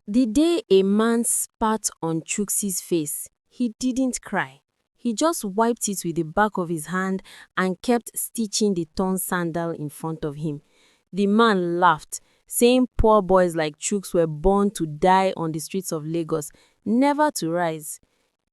The day a man spat on Chuks' face, he didn't cry. He just wiped it with the back of his hand and kept stitching the torn sandal in front of him. The man laughed, saying poor boys like Chuks were born to die on the streets of Lagos, never to rise.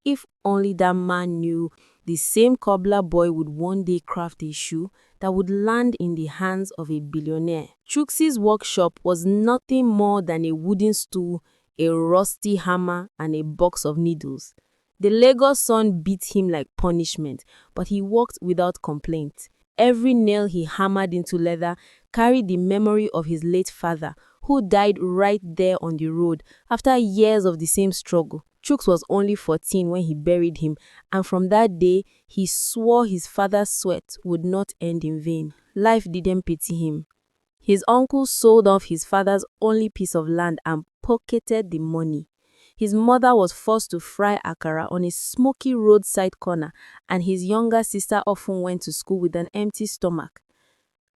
If only that man knew the same cobbler boy would one day craft a shoe that would land in the hands of a billionaire. Chuks' workshop was nothing more than a wooden stool, a rusty hammer, and a box of needles. The Lagos sun beat him like punishment, but he worked without complaint. Every nail he hammered into leather carried the memory of his late father, who died right there on the road after years of the same struggle. Chuks was only 14 when he buried him, and from that day, he swore his father's sweat would not end in vain. Life didn't pity him. His uncle sold off his father's only piece of land and pocketed the money. His mother was forced to fry akara on a smoky roadside corner, and his younger sister often went to school with an empty stomach.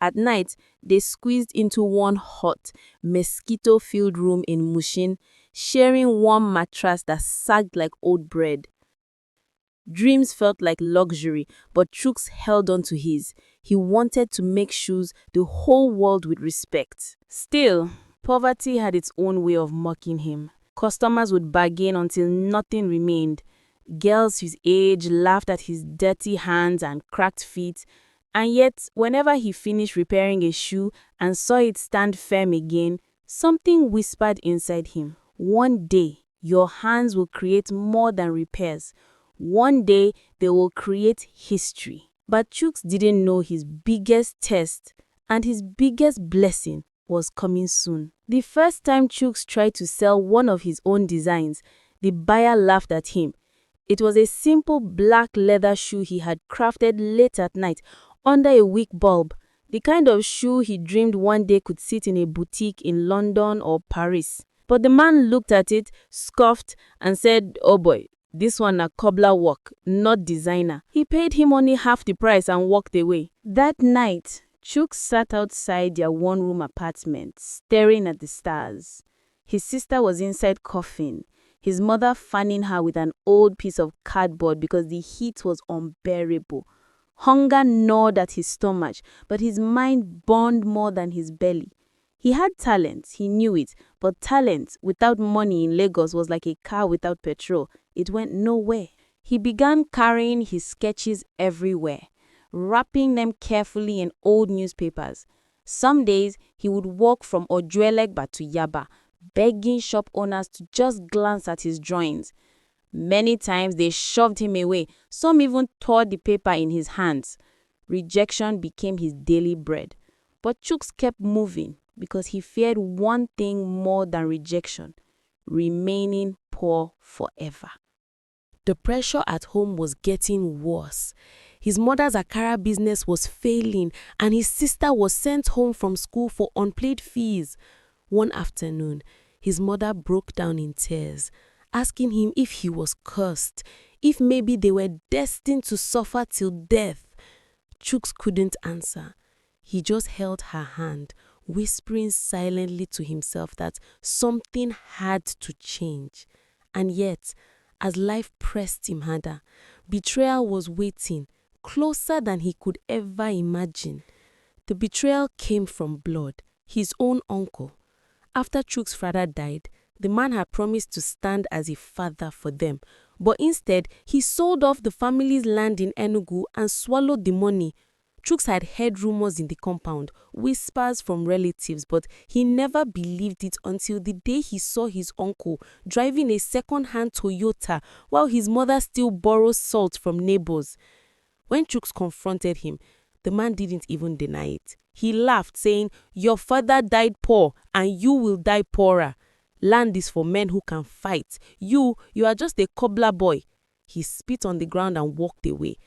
At night, they squeezed into one hot, mosquito-filled room in Mushin, sharing one mattress that sagged like old bread. Dreams felt like luxury, but Chuks held on to his. He wanted to make shoes the whole world would respect. Still, poverty had its own way of mocking him. Customers would bargain until nothing remained. Girls his age laughed at his dirty hands and cracked feet. And yet, whenever he finished repairing a shoe and saw it stand firm again, something whispered inside him. One day, your hands will create more than repairs. One day, they will create history. But Chuks didn't know his biggest test and his biggest blessing was coming soon. The first time Chuks tried to sell one of his own designs, the buyer laughed at him. It was a simple black leather shoe he had crafted late at night under a wick bulb, the kind of shoe he dreamed one day could sit in a boutique in London or Paris. But the man looked at it, scoffed, and said, "Oh boy, this one a cobbler work, not designer." He paid him only half the price and walked away. That night, Chuks sat outside their one-room apartment, staring at the stars. His sister was inside coughing, his mother fanning her with an old piece of cardboard because the heat was unbearable. Hunger gnawed at his stomach, but his mind burned more than his belly. He had talent, he knew it, but talent without money in Lagos was like a car without petrol. It went nowhere. He began carrying his sketches everywhere, wrapping them carefully in old newspapers. Some days, he would walk from Ojuelegba to Yaba, begging shop owners to just glance at his drawings. Many times they shoved him away, some even tore the paper in his hands. Rejection became his daily bread. But Chuks kept moving because he feared one thing more than rejection: remaining poor forever. The pressure at home was getting worse. His mother's akara business was failing, and his sister was sent home from school for unpaid fees. One afternoon, his mother broke down in tears, asking him if he was cursed, if maybe they were destined to suffer till death. Chuks couldn't answer. He just held her hand, whispering silently to himself that something had to change. And yet, as life pressed him harder, betrayal was waiting, closer than he could ever imagine. The betrayal came from blood, his own uncle. After Chuks' father died, the man had promised to stand as a father for them, but instead, he sold off the family's land in Enugu and swallowed the money. Chuks had heard rumors in the compound, whispers from relatives, but he never believed it until the day he saw his uncle driving a second-hand Toyota while his mother still borrows salt from neighbors. When Chuks confronted him, the man didn't even deny it. He laughed, saying, "Your father died poor, and you will die poorer. Land is for men who can fight. You are just a cobbler boy." He spit on the ground and walked away.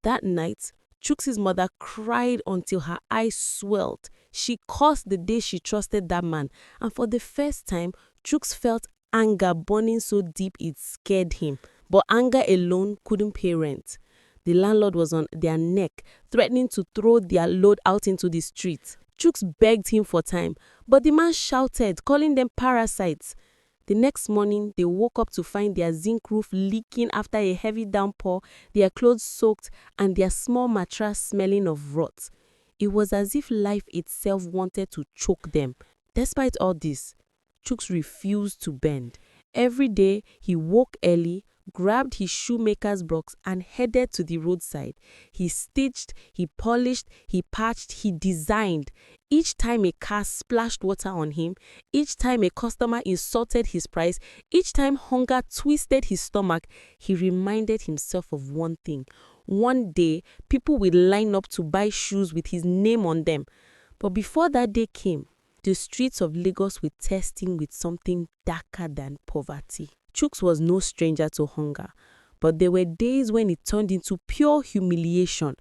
That night, Chuks' mother cried until her eyes swelled. She cursed the day she trusted that man, and for the first time, Chuks felt anger burning so deep it scared him. But anger alone couldn't pay rent. The landlord was on their neck, threatening to throw their load out into the street. Chuks begged him for time, but the man shouted, calling them parasites. The next morning, they woke up to find their zinc roof leaking after a heavy downpour, their clothes soaked, and their small mattress smelling of rot. It was as if life itself wanted to choke them. Despite all this, Chuks refused to bend. Every day, he woke early, grabbed his shoemaker's box and headed to the roadside. He stitched, he polished, he patched, he designed. Each time a car splashed water on him, each time a customer insulted his price, each time hunger twisted his stomach, he reminded himself of one thing. One day, people will line up to buy shoes with his name on them. But before that day came, the streets of Lagos were testing with something darker than poverty. Chuks was no stranger to hunger, but there were days when it turned into pure humiliation.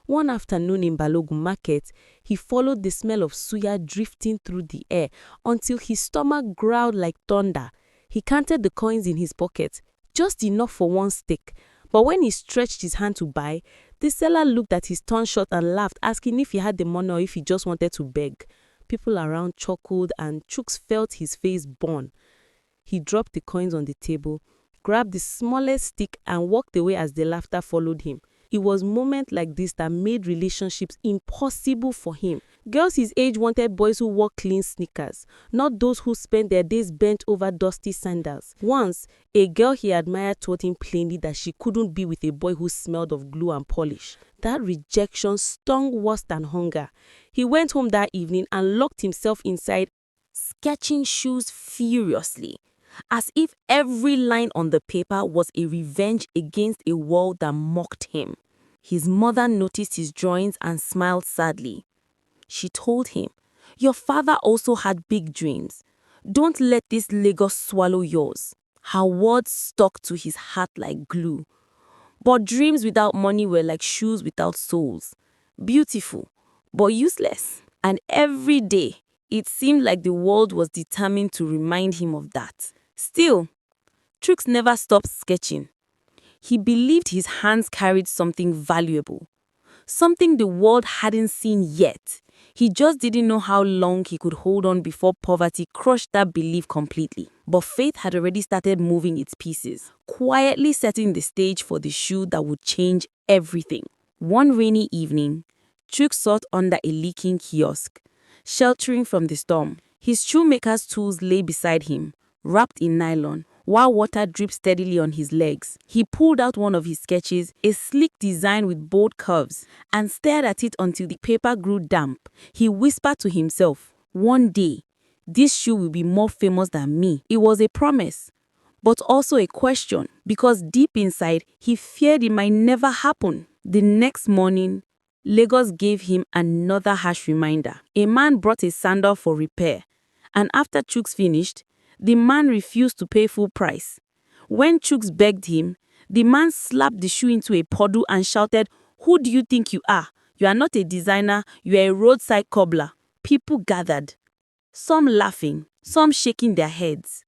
One afternoon in Balogun Market, he followed the smell of suya drifting through the air until his stomach growled like thunder. He counted the coins in his pocket, just enough for one stick. But when he stretched his hand to buy, the seller looked at his torn shirt and laughed, asking if he had the money or if he just wanted to beg. People around chuckled and Chuks felt his face burn. He dropped the coins on the table, grabbed the smallest stick and walked away as the laughter followed him. It was moments like this that made relationships impossible for him. Girls his age wanted boys who wore clean sneakers, not those who spent their days bent over dusty sandals. Once, a girl he admired told him plainly that she couldn't be with a boy who smelled of glue and polish. That rejection stung worse than hunger. He went home that evening and locked himself inside, sketching shoes furiously, as if every line on the paper was a revenge against a world that mocked him. His mother noticed his drawings and smiled sadly. She told him, "Your father also had big dreams. Don't let this Lagos swallow yours." Her words stuck to his heart like glue. But dreams without money were like shoes without soles. Beautiful, but useless. And every day, it seemed like the world was determined to remind him of that. Still, Chuks never stopped sketching. He believed his hands carried something valuable, something the world hadn't seen yet. He just didn't know how long he could hold on before poverty crushed that belief completely. But faith had already started moving its pieces, quietly setting the stage for the shoe that would change everything. One rainy evening, Chuks sat under a leaking kiosk, sheltering from the storm. His shoemaker's tools lay beside him, wrapped in nylon, while water dripped steadily on his legs. He pulled out one of his sketches, a sleek design with bold curves, and stared at it until the paper grew damp. He whispered to himself, "One day, this shoe will be more famous than me." It was a promise, but also a question, because deep inside, he feared it might never happen. The next morning, Lagos gave him another harsh reminder. A man brought a sandal for repair, and after Chuks finished, the man refused to pay full price. When Chuks begged him, the man slapped the shoe into a puddle and shouted, "Who do you think you are? You are not a designer, you are a roadside cobbler." People gathered, some laughing, some shaking their heads.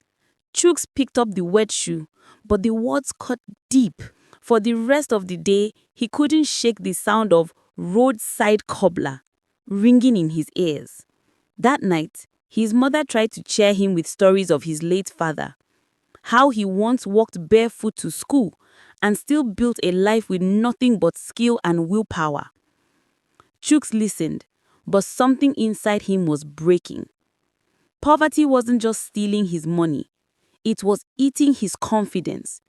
Chuks picked up the wet shoe, but the words cut deep. For the rest of the day, he couldn't shake the sound of roadside cobbler ringing in his ears. That night, his mother tried to cheer him with stories of his late father, how he once walked barefoot to school and still built a life with nothing but skill and willpower. Chuks listened, but something inside him was breaking. Poverty wasn't just stealing his money, it was eating his confidence.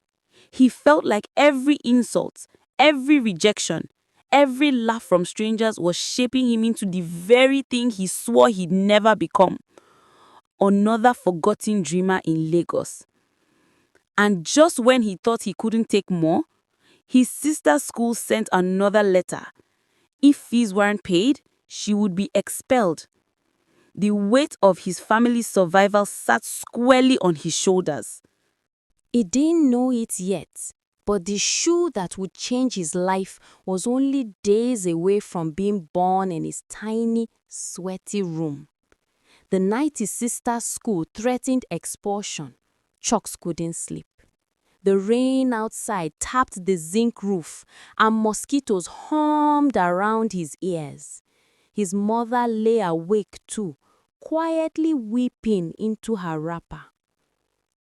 He felt like every insult, every rejection, every laugh from strangers was shaping him into the very thing he swore he'd never become. Another forgotten dreamer in Lagos. And just when he thought he couldn't take more, his sister's school sent another letter. If fees weren't paid, she would be expelled. The weight of his family's survival sat squarely on his shoulders. He didn't know it yet, but the shoe that would change his life was only days away from being born in his tiny, sweaty room. The night his sister's school threatened expulsion, Chuks couldn't sleep. The rain outside tapped the zinc roof, and mosquitoes hummed around his ears. His mother lay awake too, quietly weeping into her wrapper.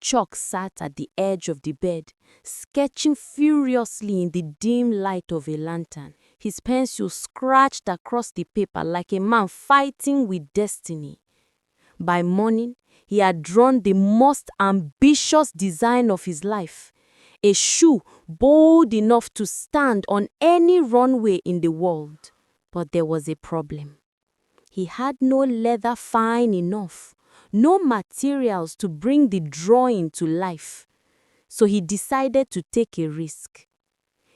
Chuck sat at the edge of the bed, sketching furiously in the dim light of a lantern. His pencil scratched across the paper like a man fighting with destiny. By morning, he had drawn the most ambitious design of his life, a shoe bold enough to stand on any runway in the world. But there was a problem. He had no leather fine enough, no materials to bring the drawing to life. So he decided to take a risk.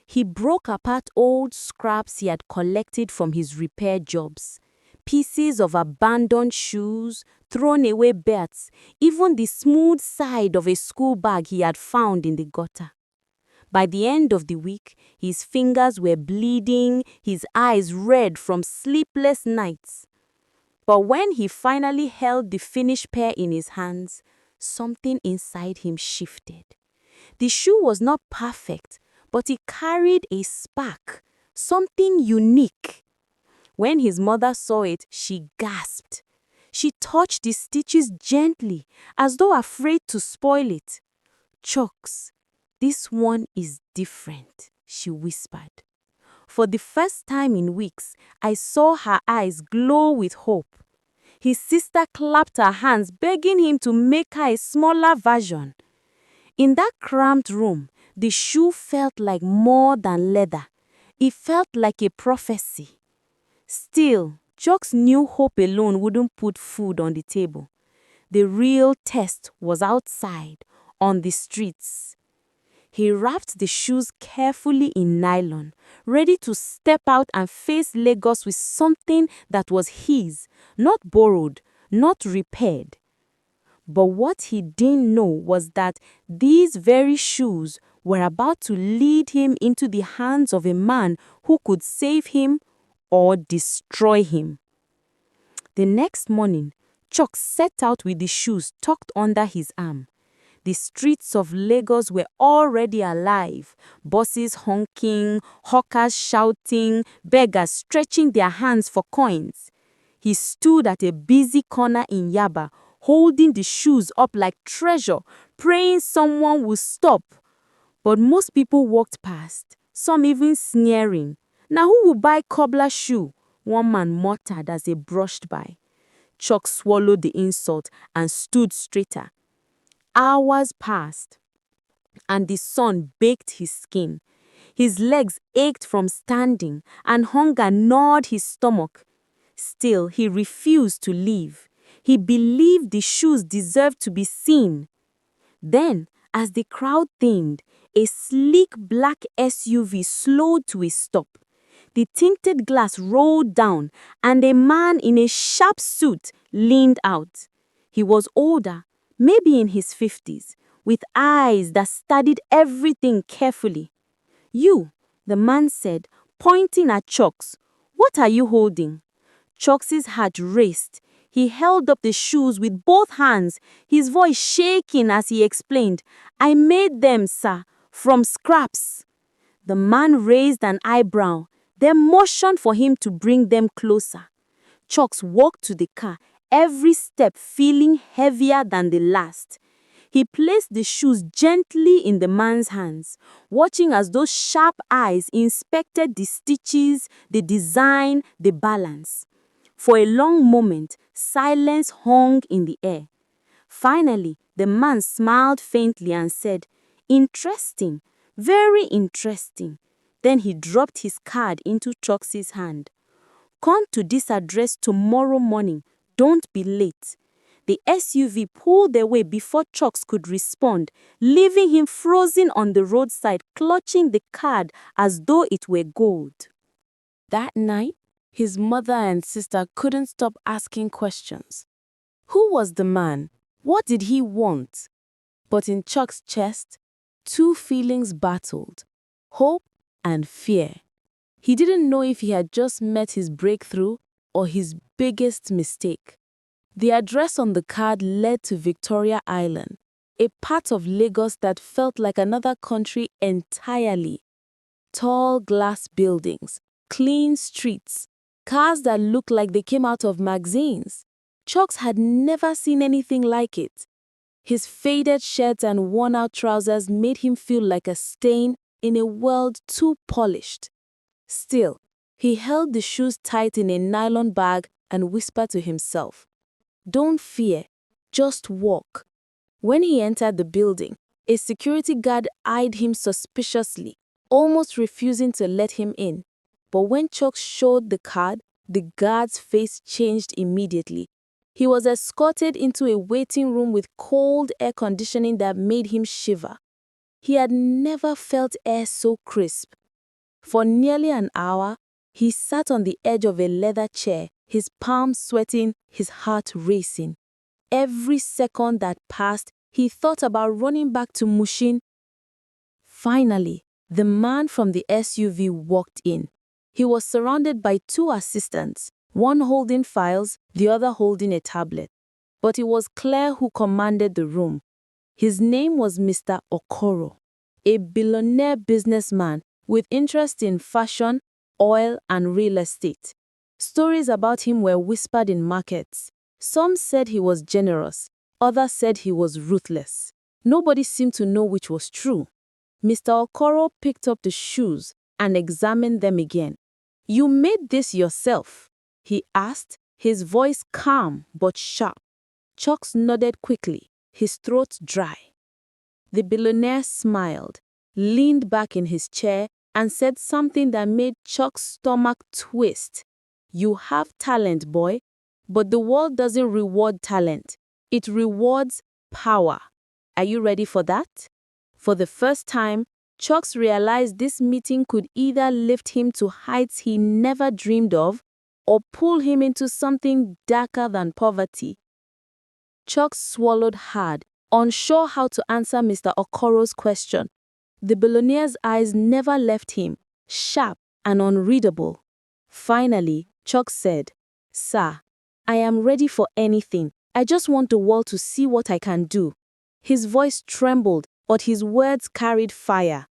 He broke apart old scraps he had collected from his repair jobs. Pieces of abandoned shoes, thrown away belts, even the smooth side of a school bag he had found in the gutter. By the end of the week, his fingers were bleeding, his eyes red from sleepless nights. But when he finally held the finished pair in his hands, something inside him shifted. The shoe was not perfect, but it carried a spark, something unique. When his mother saw it, she gasped. She touched the stitches gently, as though afraid to spoil it. "Chuks, this one is different," she whispered. For the first time in weeks, I saw her eyes glow with hope. His sister clapped her hands, begging him to make her a smaller version. In that cramped room, the shoe felt like more than leather. It felt like a prophecy. Still, Chuks knew hope alone wouldn't put food on the table. The real test was outside, on the streets. He wrapped the shoes carefully in nylon, ready to step out and face Lagos with something that was his, not borrowed, not repaired. But what he didn't know was that these very shoes were about to lead him into the hands of a man who could save him or destroy him. The next morning, Chuck set out with the shoes tucked under his arm. The streets of Lagos were already alive, buses honking, hawkers shouting, beggars stretching their hands for coins. He stood at a busy corner in Yaba, holding the shoes up like treasure, praying someone would stop. But most people walked past, some even sneering. "Now who will buy cobbler shoe?" one man muttered as they brushed by. Chuck swallowed the insult and stood straighter. Hours passed, and the sun baked his skin. His legs ached from standing, and hunger gnawed his stomach. Still, he refused to leave. He believed the shoes deserved to be seen. Then, as the crowd thinned, a sleek black SUV slowed to a stop. The tinted glass rolled down, and a man in a sharp suit leaned out. He was older, maybe in his 50s, with eyes that studied everything carefully. "You," the man said, pointing at Chuks. "What are you holding?" Chuks' heart raced. He held up the shoes with both hands, his voice shaking as he explained, "I made them, sir, from scraps." The man raised an eyebrow, then motioned for him to bring them closer. Chuks walked to the car, every step feeling heavier than the last. He placed the shoes gently in the man's hands, watching as those sharp eyes inspected the stitches, the design, the balance. For a long moment, silence hung in the air. Finally, the man smiled faintly and said, "Interesting, very interesting." Then he dropped his card into Chuks' hand. "Come to this address tomorrow morning. Don't be late." The SUV pulled away before Chuks could respond, leaving him frozen on the roadside, clutching the card as though it were gold. That night, his mother and sister couldn't stop asking questions. Who was the man? What did he want? But in Chuck's chest, two feelings battled: hope and fear. He didn't know if he had just met his breakthrough or his biggest mistake. The address on the card led to Victoria Island, a part of Lagos that felt like another country entirely. Tall glass buildings, clean streets, cars that looked like they came out of magazines. Chuks had never seen anything like it. His faded shirt and worn-out trousers made him feel like a stain in a world too polished. Still, he held the shoes tight in a nylon bag and whispered to himself, "Don't fear, just walk." When he entered the building, a security guard eyed him suspiciously, almost refusing to let him in. But when Chuks showed the card, the guard's face changed immediately. He was escorted into a waiting room with cold air conditioning that made him shiver. He had never felt air so crisp. For nearly an hour, he sat on the edge of a leather chair, his palms sweating, his heart racing. Every second that passed, he thought about running back to Mushin. Finally, the man from the SUV walked in. He was surrounded by two assistants, one holding files, the other holding a tablet. But it was clear who commanded the room. His name was Mr. Okoro, a billionaire businessman with interest in fashion, oil, and real estate. Stories about him were whispered in markets. Some said he was generous, others said he was ruthless. Nobody seemed to know which was true. Mr. Okoro picked up the shoes and examined them again. "You made this yourself?" he asked, his voice calm but sharp. Chuks nodded quickly, his throat dry. The billionaire smiled, leaned back in his chair, and said something that made Chuck's stomach twist. "You have talent, boy, but the world doesn't reward talent. It rewards power. Are you ready for that?" For the first time, Chuks realized this meeting could either lift him to heights he never dreamed of or pull him into something darker than poverty. Chuks swallowed hard, unsure how to answer Mr. Okoro's question. The billionaire's eyes never left him, sharp and unreadable. Finally, Chuks said, "Sir, I am ready for anything. I just want the world to see what I can do." His voice trembled, but his words carried fire.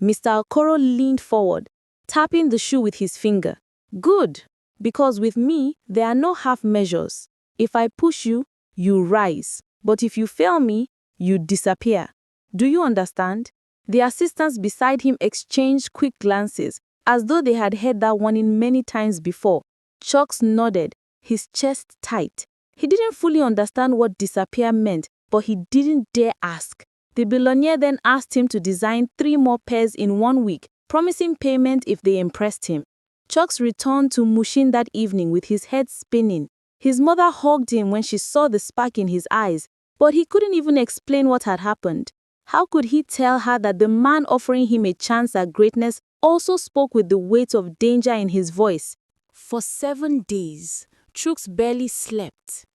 Mr. Okoro leaned forward, tapping the shoe with his finger. "Good, because with me, there are no half measures. If I push you, you rise. But if you fail me, you disappear. Do you understand?" The assistants beside him exchanged quick glances, as though they had heard that warning many times before. Chuks nodded, his chest tight. He didn't fully understand what disappear meant, but he didn't dare ask. The billionaire then asked him to design 3 more pairs in 1 week, promising payment if they impressed him. Chuks returned to Mushin that evening with his head spinning. His mother hugged him when she saw the spark in his eyes, but he couldn't even explain what had happened. How could he tell her that the man offering him a chance at greatness also spoke with the weight of danger in his voice? For 7 days, Chuks barely slept.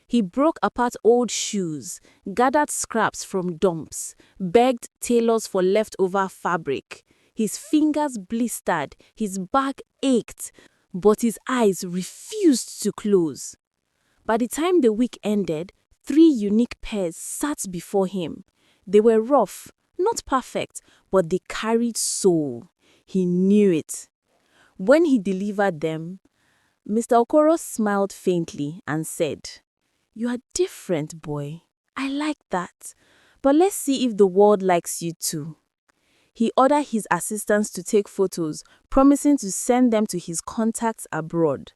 He broke apart old shoes, gathered scraps from dumps, begged tailors for leftover fabric. His fingers blistered, his back ached, but his eyes refused to close. By the time the week ended, 3 unique pairs sat before him. They were rough, not perfect, but they carried soul. He knew it. When he delivered them, Mr. Okoro smiled faintly and said, "You are different, boy. I like that. But let's see if the world likes you too." He ordered his assistants to take photos, promising to send them to his contacts abroad.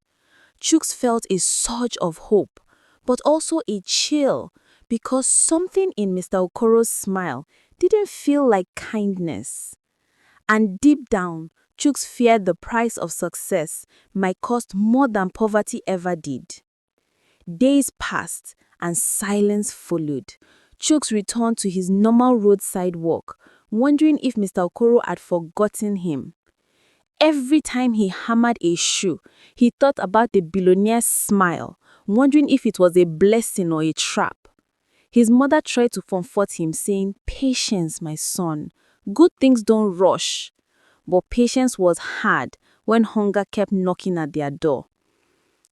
Chuks felt a surge of hope, but also a chill, because something in Mr. Okoro's smile didn't feel like kindness. And deep down, Chuks feared the price of success might cost more than poverty ever did. Days passed, and silence followed. Chuks returned to his normal roadside walk, wondering if Mr. Okoro had forgotten him. Every time he hammered a shoe, he thought about the billionaire's smile, wondering if it was a blessing or a trap. His mother tried to comfort him, saying, "Patience, my son. Good things don't rush." But patience was hard when hunger kept knocking at their door.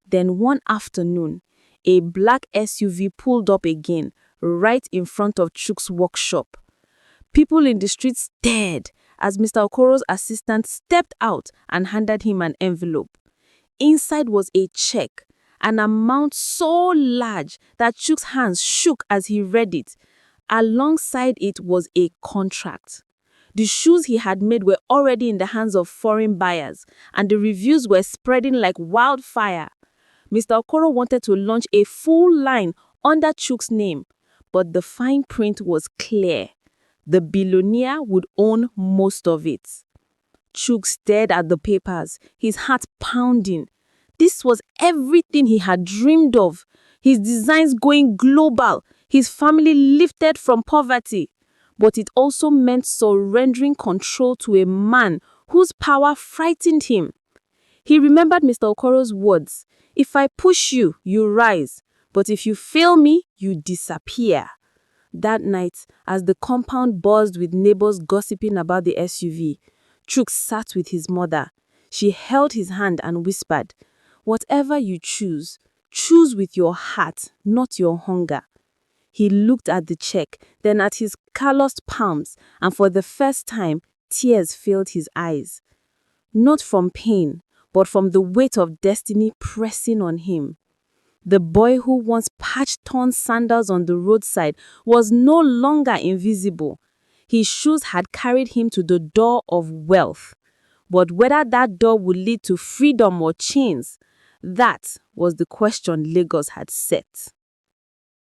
Then one afternoon, a black SUV pulled up again, right in front of Chuk's workshop. People in the street stared as Mr. Okoro's assistant stepped out and handed him an envelope. Inside was a check, an amount so large that Chuk's hands shook as he read it. Alongside it was a contract. The shoes he had made were already in the hands of foreign buyers, and the reviews were spreading like wildfire. Mr. Okoro wanted to launch a full line under Chuks' name, but the fine print was clear. The billionaire would own most of it. Chuks stared at the papers, his heart pounding. This was everything he had dreamed of. His designs going global, his family lifted from poverty. But it also meant surrendering control to a man whose power frightened him. He remembered Mr. Okoro's words, "If I push you, you rise, but if you fail me, you disappear." That night, as the compound buzzed with neighbors gossiping about the SUV, Chuks sat with his mother. She held his hand and whispered, "Whatever you choose, choose with your heart, not your hunger." He looked at the check, then at his calloused palms, and for the first time, tears filled his eyes. Not from pain, but from the weight of destiny pressing on him. The boy who once patched torn sandals on the roadside was no longer invisible. His shoes had carried him to the door of wealth. But whether that door would lead to freedom or chains, that was the question Lagos had set.